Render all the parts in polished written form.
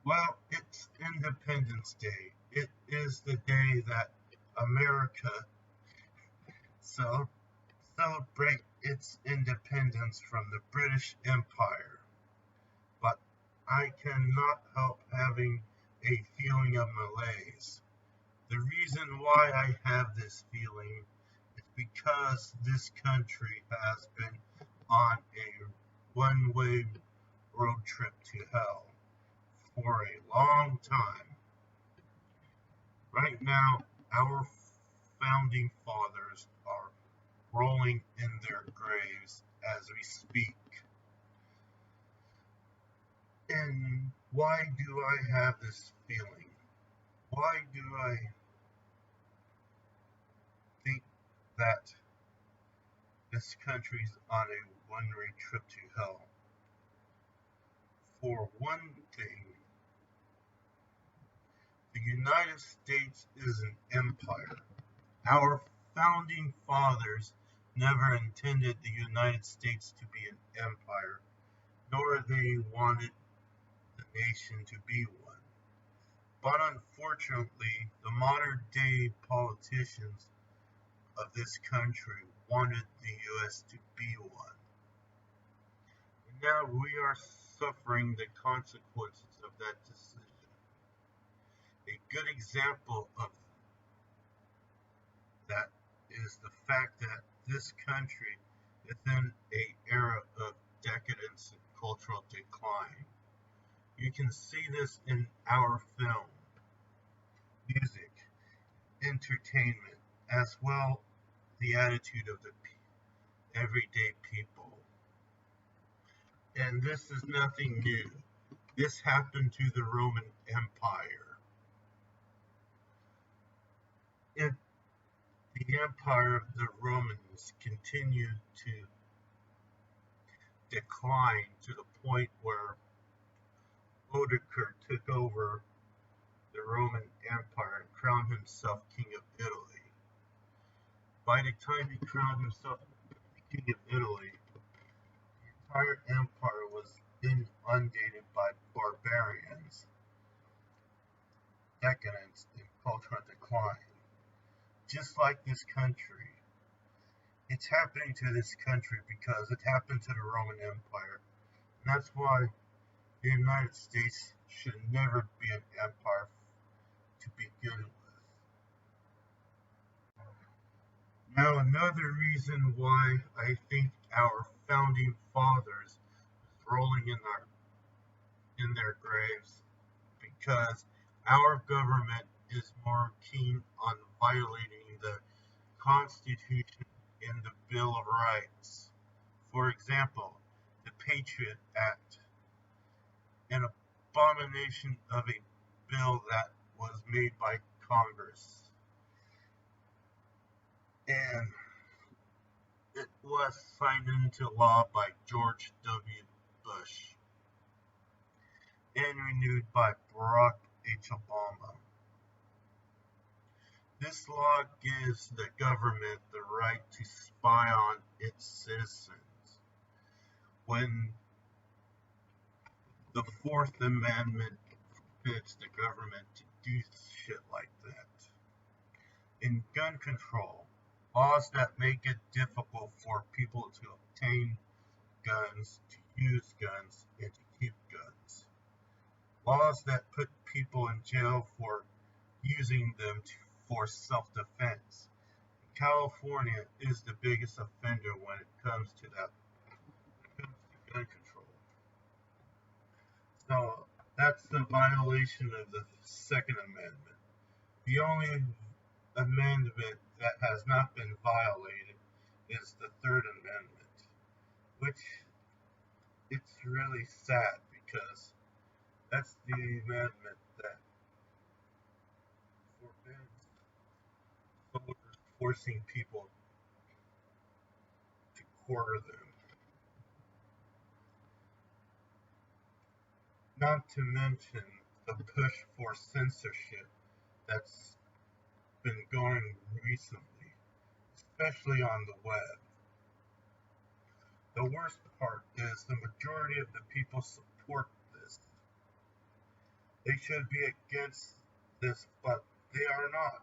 Well, it's Independence Day. It is the day that America cel- celebrate its independence from the British Empire. But I cannot help having a feeling of malaise. The reason why I have this feeling is because this country has been on a one-way road trip to hell for a long time. Right now, our founding fathers are rolling in their graves as we speak. And why do I have this feeling? Why do I think that this country's on a one-way trip to hell? For one thing, the United States is an empire. Our founding fathers never intended the United States to be an empire, nor they wanted the nation to be one. But unfortunately, the modern day politicians of this country wanted the US to be one. And now we are suffering the consequences of that decision. A good example of that is the fact that this country is in an era of decadence and cultural decline. You can see this in our film, music, entertainment, as well the attitude of the everyday people. And this is nothing new. This happened to the Roman Empire. If the empire of the Romans continued to decline to the point where Odoacer took over the Roman Empire and crowned himself king of Italy. By the time he crowned himself king of Italy, the entire empire was inundated by barbarians, decadence, and cultural decline. Just like this country, it's happening to this country because it happened to the Roman Empire. And that's why the United States should never be an empire to begin with. Now, another reason why I think our founding fathers is rolling in their graves because our government is more keen on violating the Constitution and the Bill of Rights. For example, the Patriot Act, an abomination of a bill that was made by Congress. And it was signed into law by George W. Bush and renewed by Barack H. Obama. This law gives the government the right to spy on its citizens. When the Fourth Amendment forbids the government to do shit like that. In gun control, laws that make it difficult for people to obtain guns, to use guns, and to keep guns. Laws that put people in jail for using them for self-defense. California is the biggest offender when it comes to that, when it comes to gun control. So that's the violation of the Second Amendment. The only amendment that has not been violated is the Third Amendment, which it's really sad because that's the amendment that forbids soldiers forcing people to quarter them. Not to mention the push for censorship that's been going recently, especially on the web. The worst part is the majority of the people support this. They should be against this, but they are not.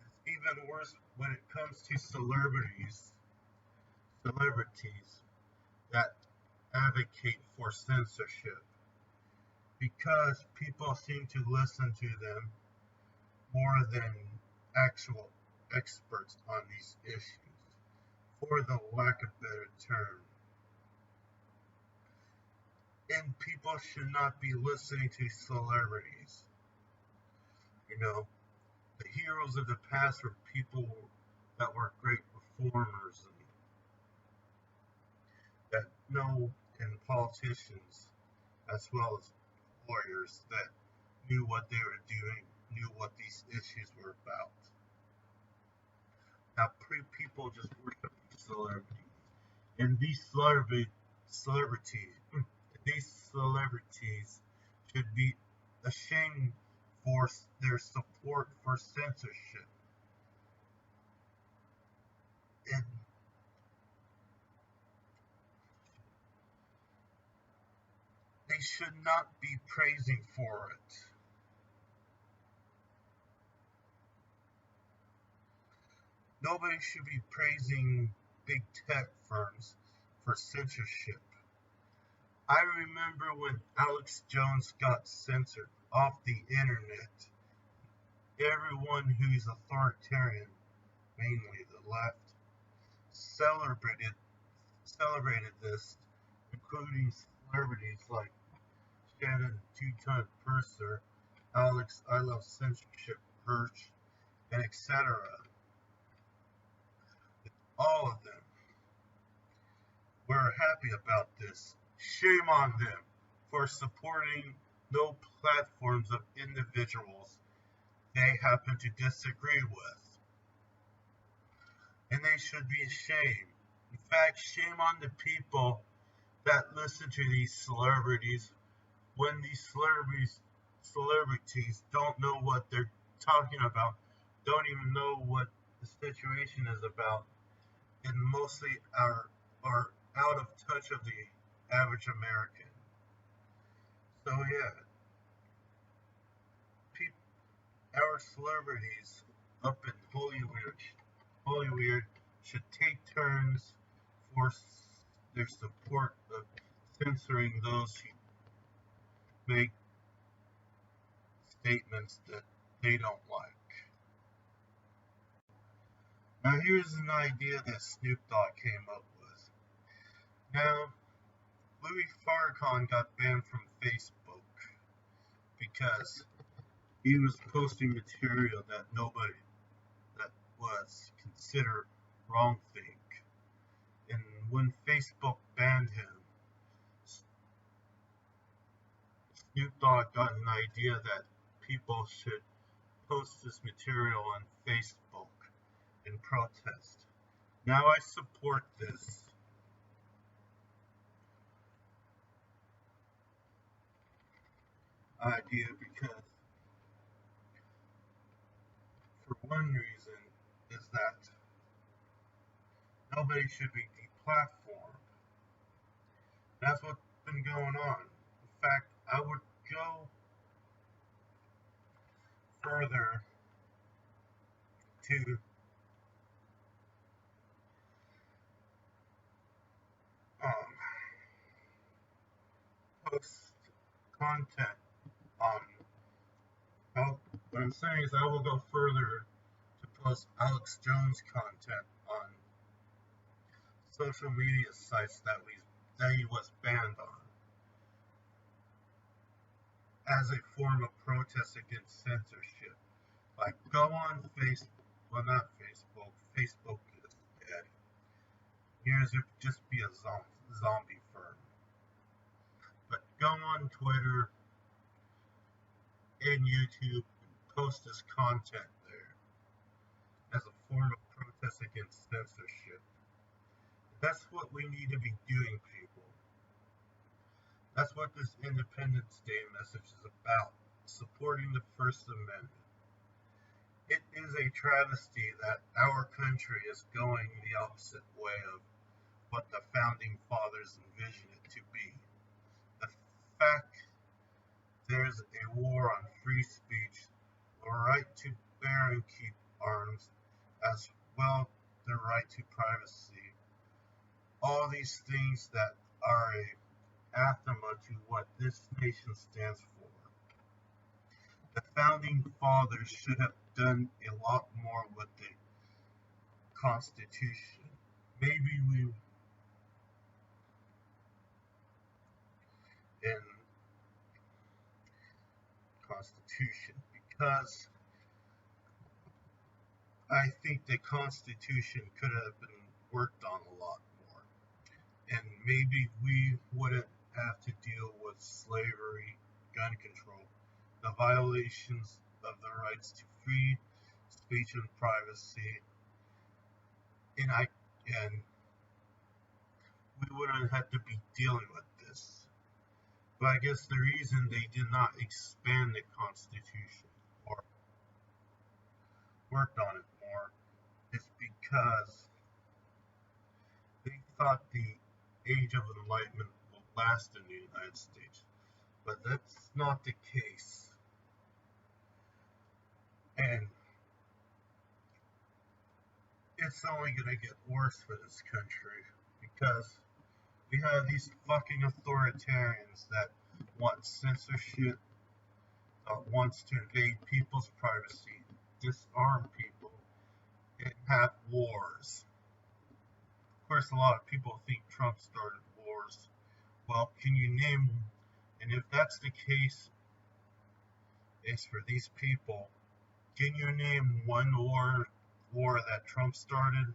It's even worse when it comes to celebrities that advocate for censorship because people seem to listen to them more than actual experts on these issues. For the lack of better term, and people should not be listening to celebrities. You know, the heroes of the past were people that were great performers and that know, and politicians as well as lawyers that knew what they were doing, knew what these issues were about. Now, people just worship celebrities, and celebrities, these celebrities should be ashamed for their support for censorship, and they should not be praising for it. Nobody should be praising big tech firms for censorship. I remember when Alex Jones got censored off the internet, everyone who's authoritarian, mainly the left, celebrated celebrated this, including celebrities like Shannon Two-Ton Purser, Alex I Love Censorship Hirsch, and etc. All of them were happy about this. Shame on them for supporting no platforms of individuals they happen to disagree with. And they should be ashamed. In fact, shame on the people that listen to these celebrities when these celebrities don't know what they're talking about, don't even know what the situation is about, and mostly are out of touch of the average American. So yeah, our celebrities up in Hollywood should take turns for their support of censoring those who make statements that they don't like. Now here's an idea that Snoop Dogg came up with. Now, Louis Farrakhan got banned from Facebook because he was posting material that nobody that was considered wrongthink. And when Facebook banned him, Snoop Dogg got an idea that people should post this material on Facebook in protest. Now I support this idea because, for one reason, is that nobody should be deplatformed. That's what's been going on. In fact, I would go further to um, post content on. What I'm saying is, I will go further to post Alex Jones content on social media sites that he was banned on as a form of protest against censorship. Like, go on Facebook, well, not Facebook, Facebook is dead. Yours would just be a zombie firm. But go on Twitter and YouTube and post this content there as a form of protest against censorship. That's what we need to be doing, people. That's what this Independence Day message is about, supporting the First Amendment. It is a travesty that our country is going the opposite way of what the founding fathers envisioned it to be. The fact there is a war on free speech, the right to bear and keep arms, as well the right to privacy. All these things that are a anathema to what this nation stands for. The founding fathers should have done a lot more with the Constitution. Maybe we in Constitution, because I think the Constitution could have been worked on a lot more. And maybe we wouldn't have to deal with slavery, gun control, the violations of the rights to free speech and privacy, and we wouldn't have to be dealing with this. But I guess the reason they did not expand the Constitution or worked on it more is because they thought the Age of Enlightenment will last in the United States. But that's not the case. And it's only going to get worse for this country because we have these fucking authoritarians that want censorship, wants to invade people's privacy, disarm people, and have wars. Of course, a lot of people think Trump started wars. Well, can you name, and if that's the case, is for these people, can you name one war that Trump started?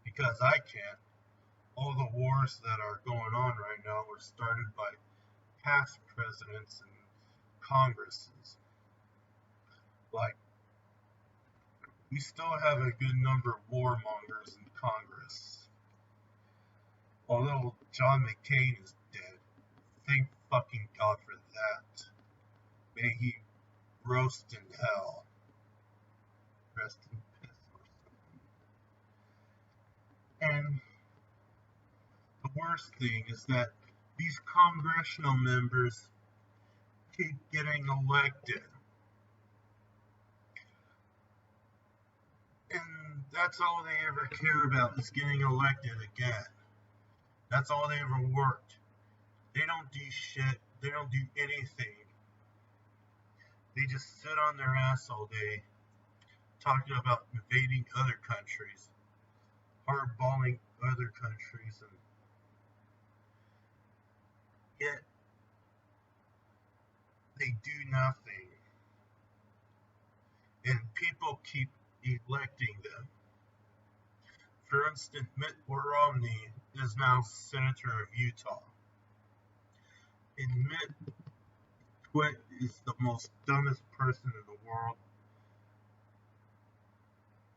Because I can't. All the wars that are going on right now were started by past presidents and Congresses. Like, we still have a good number of warmongers in Congress. Although John McCain is dead. Thank fucking God for that. May he roast in hell. Rest in piss or something. And the worst thing is that these congressional members keep getting elected. And that's all they ever care about is getting elected again. That's all they ever worked. They don't do shit. They don't do anything. They just sit on their ass all day talking about invading other countries, hardballing other countries, and yet they do nothing. And people keep electing them. For instance, Mitt Romney is now Senator of Utah. And Mitt Twit is the most dumbest person in the world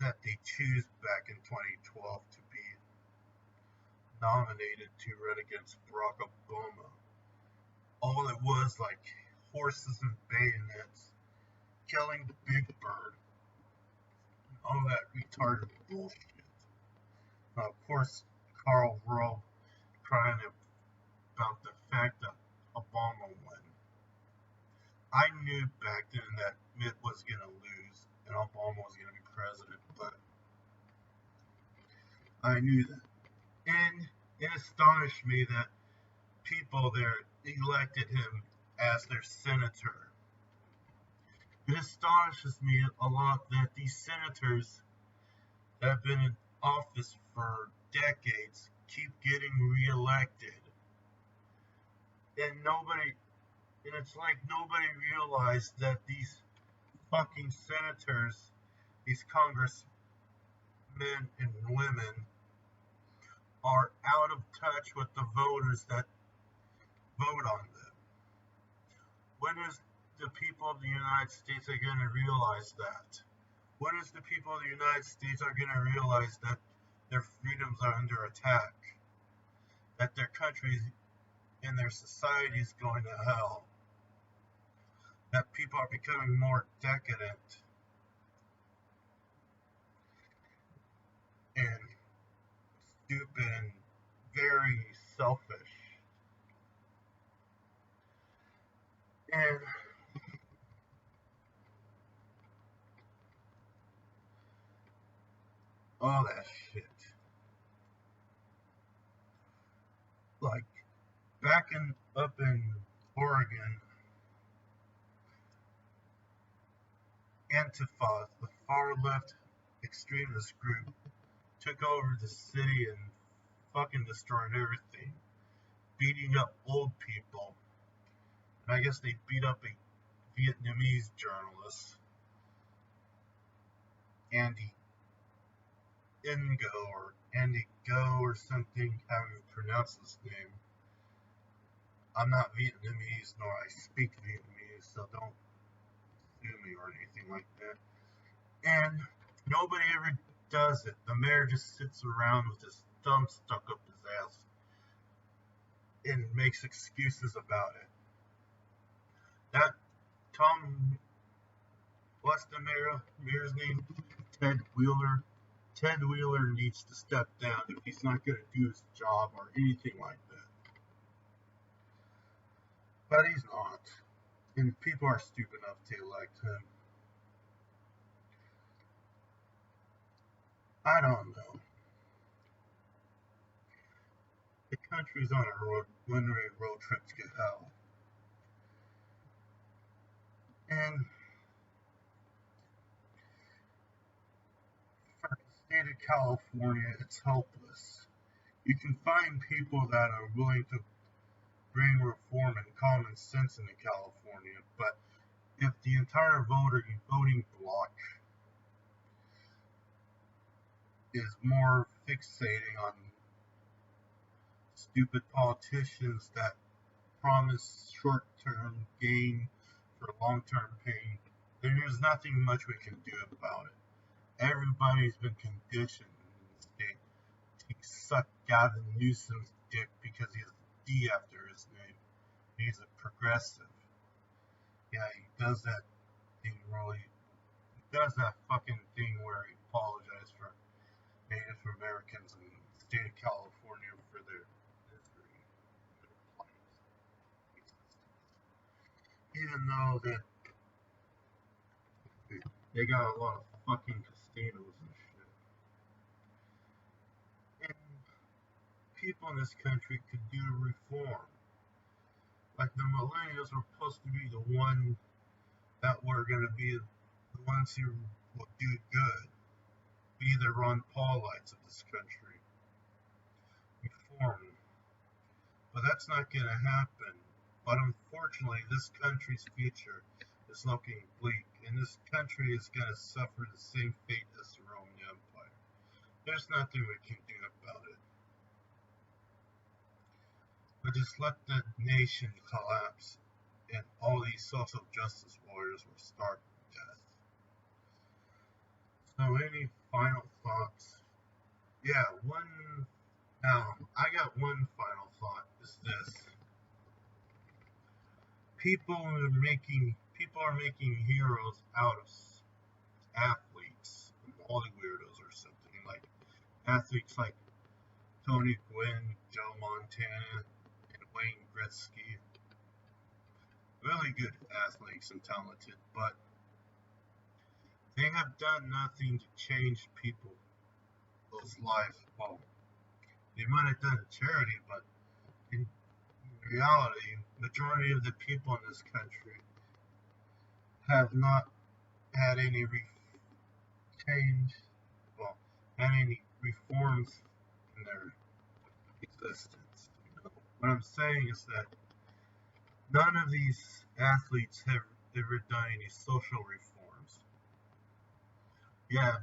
that they choose back in 2012 to be nominated to run against Barack Obama. All it was like horses and bayonets, killing the big bird, and all that retarded bullshit. Now, of course, Karl Rove crying about the fact that Obama won. I knew back then that Mitt was going to lose and Obama was going to be president, but I knew that. And it astonished me that people there elected him as their senator. It astonishes me a lot that these senators that have been in office for decades keep getting reelected. And it's like nobody realized that these fucking senators, these congressmen and women, are out of touch with the voters that vote on them. When is the people of the United States are going to realize that? When is the people of the United States are going to realize that their freedoms are under attack? That their country and their society is going to hell? That people are becoming more decadent and stupid and very selfish. and all that shit. Like back in up in Oregon, Antifa, the far left extremist group, took over the city and fucking destroyed everything, beating up old people. And I guess they beat up a Vietnamese journalist, Andy Ngo or Andy Go or something, how you pronounce his name. I'm not Vietnamese nor I speak Vietnamese, so don't sue me or anything like that. And nobody ever does it. The mayor just sits around with his thumb stuck up his ass and makes excuses about it. That Tom, what's the mayor's name? Ted Wheeler. Ted Wheeler needs to step down if he's not going to do his job or anything like that. But he's not. And people are stupid enough to elect him. I don't know. The country's on a one-way road trip to hell. And for the state of California, it's helpless. You can find people that are willing to bring reform and common sense into California, but if the entire voting bloc is more fixating on stupid politicians that promise short-term gain for long-term pain, then there's nothing much we can do about it. Everybody's been conditioned in the state to suck Gavin Newsom's dick because he has a D after his name. He's a progressive. Yeah, he does that thing really. He does that fucking thing where he apologizes for Native Americans in the state of California for their misery, their plight, even though that they got a lot of fucking casinos and shit. And people in this country could do reform. Like the millennials were supposed to be the one that were going to be the ones who will do good, be the Ron Paulites of this country, reform. But that's not going to happen. But unfortunately, this country's future is looking bleak, and this country is going to suffer the same fate as the Roman Empire. There's nothing we can do about it. But just let the nation collapse, and all these social justice warriors will starve to death. So, any final thoughts? Yeah, I got one final thought. Is this: people are making heroes out of athletes, all the weirdos or something like athletes like Tony Gwynn, Joe Montana, and Wayne Gretzky. Really good athletes and talented, but they have done nothing to change people's lives. Well, they might have done charity, but in reality, majority of the people in this country have not had any change, well, had any reforms in their existence. What I'm saying is that none of these athletes have ever done any social reforms. Yeah,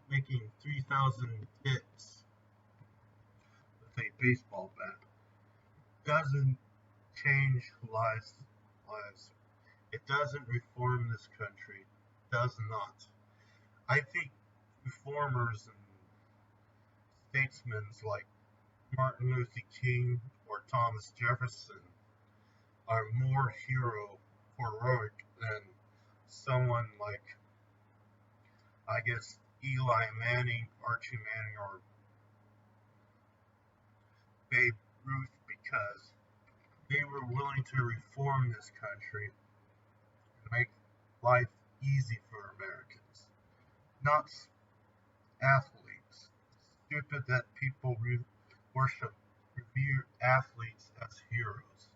making 3,000 hits with a baseball bat doesn't change lives. It doesn't reform this country. It does not. I think reformers and statesmen like Martin Luther King or Thomas Jefferson are more heroic than someone like, I guess, Eli Manning, Archie Manning, or Babe Ruth, because They were willing to reform this country and make life easy for Americans, not athletes. Stupid that people revere athletes as heroes.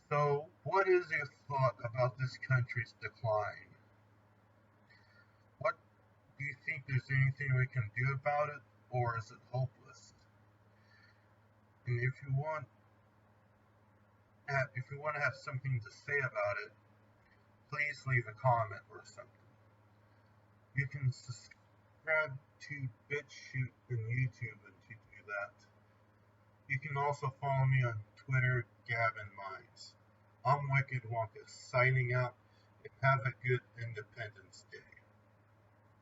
So, what is your thought about this country's decline? What do you think there's anything we can do about it, or is it hopeless? And if you want to have something to say about it, please leave a comment or something. You can subscribe to BitChute and YouTube and to do that. You can also follow me on Twitter, Gavin Mines. I'm Wicked Wonka signing out, and have a good Independence Day.